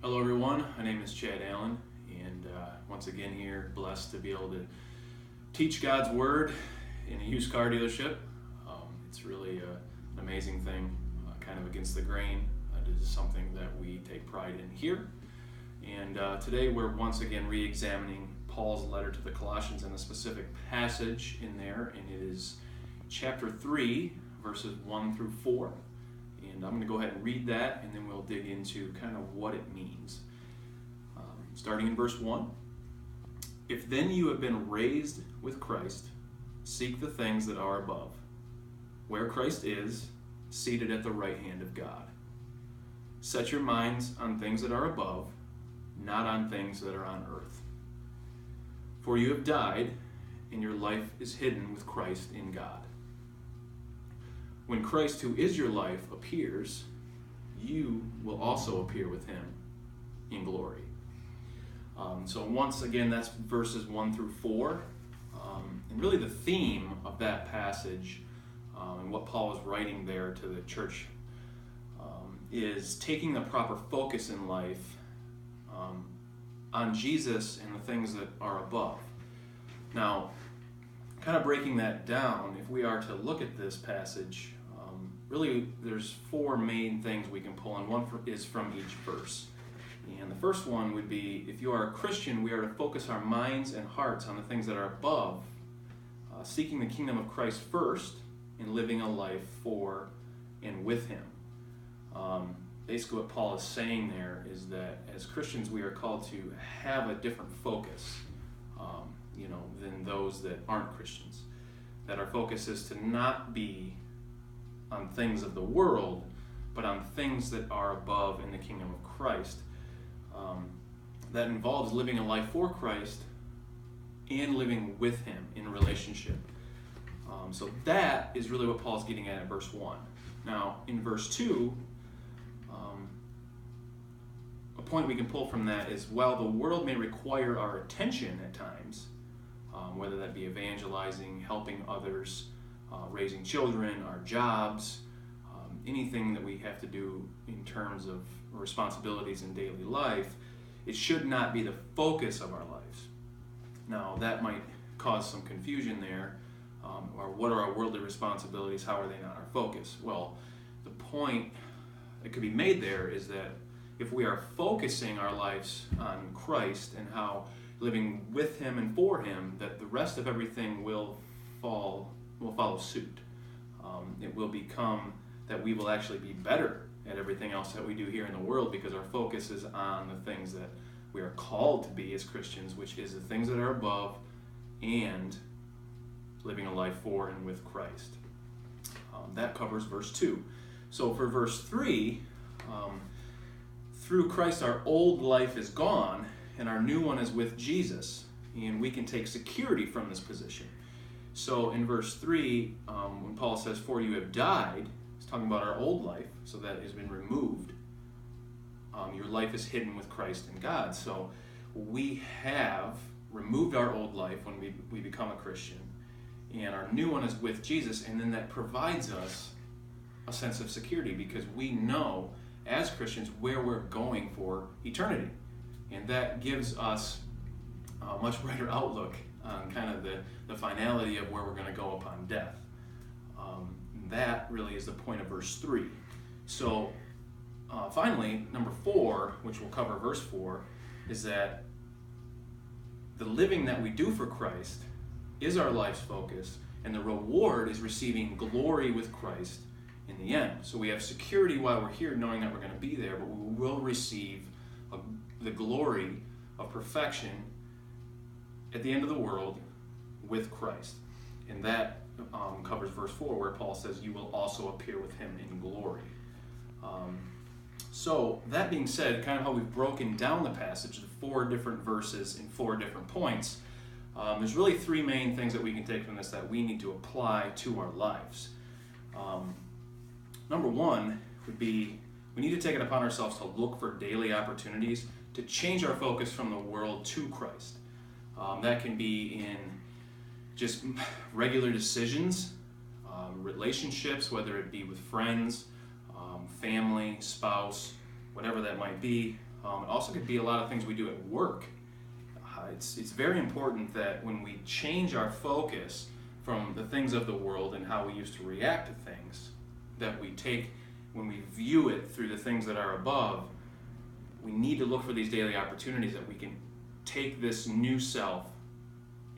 Hello everyone, my name is Chad Allen, and once again here, blessed to be able to teach God's Word in a used car dealership. It's really an amazing thing, kind of against the grain. It is something that we take pride in here. And today we're once again re-examining Paul's letter to the Colossians and a specific passage in there, and it is chapter 3, verses 1 through 4. And I'm going to go ahead and read that, and then we'll dig into kind of what it means. Starting in verse 1. If then you have been raised with Christ, seek the things that are above, where Christ is, seated at the right hand of God. Set your minds on things that are above, not on things that are on earth. For you have died, and your life is hidden with Christ in God. When Christ, who is your life, appears, you will also appear with him in glory. So once again, that's verses 1 through 4. And really the theme of that passage and what Paul is writing there to the church is taking the proper focus in life on Jesus and the things that are above. Now, kind of breaking that down, if we are to look at this passage, really there's four main things we can pull, and one is from each verse. And the first one would be, if you are a Christian, we are to focus our minds and hearts on the things that are above, seeking the kingdom of Christ first, and living a life for and with him. Basically what Paul is saying there is that as Christians we are called to have a different focus than those that aren't Christians. That our focus is to not be on things of the world, but on things that are above in the kingdom of Christ. That involves living a life for Christ and living with him in a relationship. So that is really what Paul's getting at in verse 1. Now, in verse 2, a point we can pull from that is, while the world may require our attention at times, whether that be evangelizing, helping others, raising children, our jobs, anything that we have to do in terms of responsibilities in daily life, it should not be the focus of our lives. Now, that might cause some confusion there, or what are our worldly responsibilities, how are they not our focus? Well, the point that could be made there is that if we are focusing our lives on Christ and how living with him and for him, that the rest of everything will follow suit. It will become that we will actually be better at everything else that we do here in the world, because our focus is on the things that we are called to be as Christians, which is the things that are above and living a life for and with Christ. That covers verse 2. So for verse 3, through Christ our old life is gone and our new one is with Jesus, and we can take security from this position. So in verse 3, when Paul says, for you have died, he's talking about our old life, so that has been removed. Your life is hidden with Christ in God. So we have removed our old life when we become a Christian, and our new one is with Jesus, and then that provides us a sense of security, because we know as Christians where we're going for eternity. And that gives us a much brighter outlook on kind of the finality of where we're going to go upon death. That really is the point of verse 3. So finally, number 4, which will cover verse 4, is that the living that we do for Christ is our life's focus, and the reward is receiving glory with Christ in the end. So we have security while we're here, knowing that we're going to be there, but we will receive the glory of perfection at the end of the world with Christ. And that covers verse 4, where Paul says, you will also appear with him in glory. So that being said, kind of how we've broken down the passage, the 4 different verses in 4 different points, there's really 3 main things that we can take from this that we need to apply to our lives. Number 1 would be, we need to take it upon ourselves to look for daily opportunities to change our focus from the world to Christ. That can be in just regular decisions, relationships, whether it be with friends, family, spouse, whatever that might be. It also could be a lot of things we do at work. It's very important that when we change our focus from the things of the world and how we used to react to things, that when we view it through the things that are above, we need to look for these daily opportunities that we can take this new self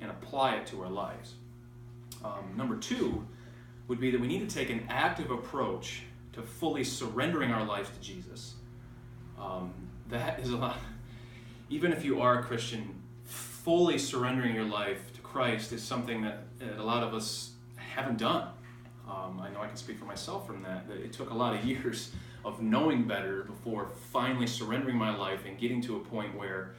and apply it to our lives. Number 2 would be that we need to take an active approach to fully surrendering our lives to Jesus. That is a lot. Even if you are a Christian, fully surrendering your life to Christ is something that a lot of us haven't done. I know I can speak for myself from that it took a lot of years of knowing better before finally surrendering my life and getting to a point where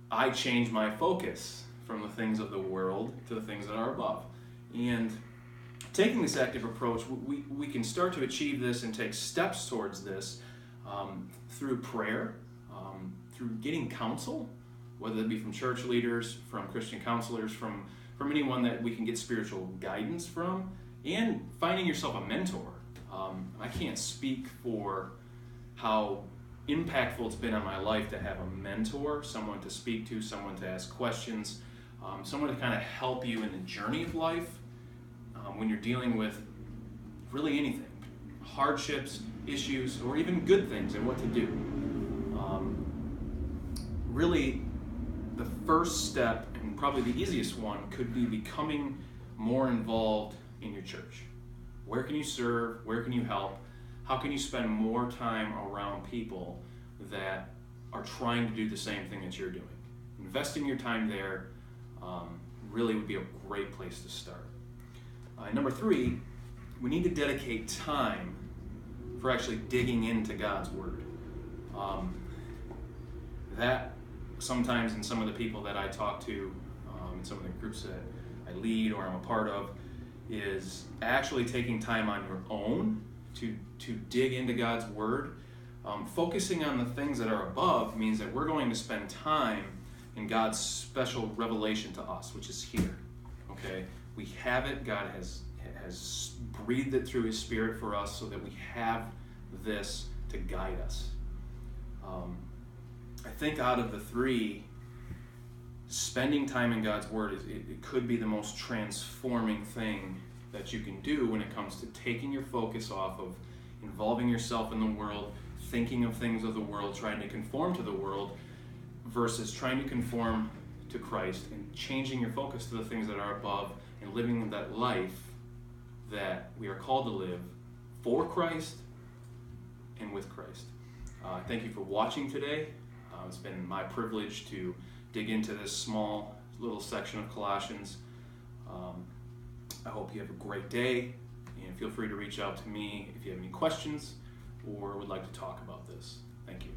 I changed my focus from the things of the world to the things that are above. And taking this active approach, we can start to achieve this and take steps towards this through prayer, through getting counsel, whether it be from church leaders, from Christian counselors, from anyone that we can get spiritual guidance from, and finding yourself a mentor. I can't speak for how impactful it's been on my life to have a mentor, someone to speak to, someone to ask questions, someone to kind of help you in the journey of life when you're dealing with really anything, hardships, issues, or even good things and what to do. Really, the first step, and probably the easiest one, could be becoming more involved in your church. Where can you serve? Where can you help? How can you spend more time around people that are trying to do the same thing that you're doing? Investing your time there really would be a great place to start. Number 3, we need to dedicate time for actually digging into God's Word. That sometimes in some of the people that I talk to, in some of the groups that I lead or I'm a part of, is actually taking time on your own to dig into God's Word. Focusing on the things that are above means that we're going to spend time in God's special revelation to us, which is here. Okay, we have it. God has breathed it through His Spirit for us, so that we have this to guide us. I think out of the 3, spending time in God's Word it could be the most transforming thing that you can do when it comes to taking your focus off of involving yourself in the world, thinking of things of the world, trying to conform to the world, versus trying to conform to Christ and changing your focus to the things that are above and living that life that we are called to live for Christ and with Christ. Thank you for watching today. It's been my privilege to dig into this small little section of Colossians. I hope you have a great day, and feel free to reach out to me if you have any questions or would like to talk about this. Thank you.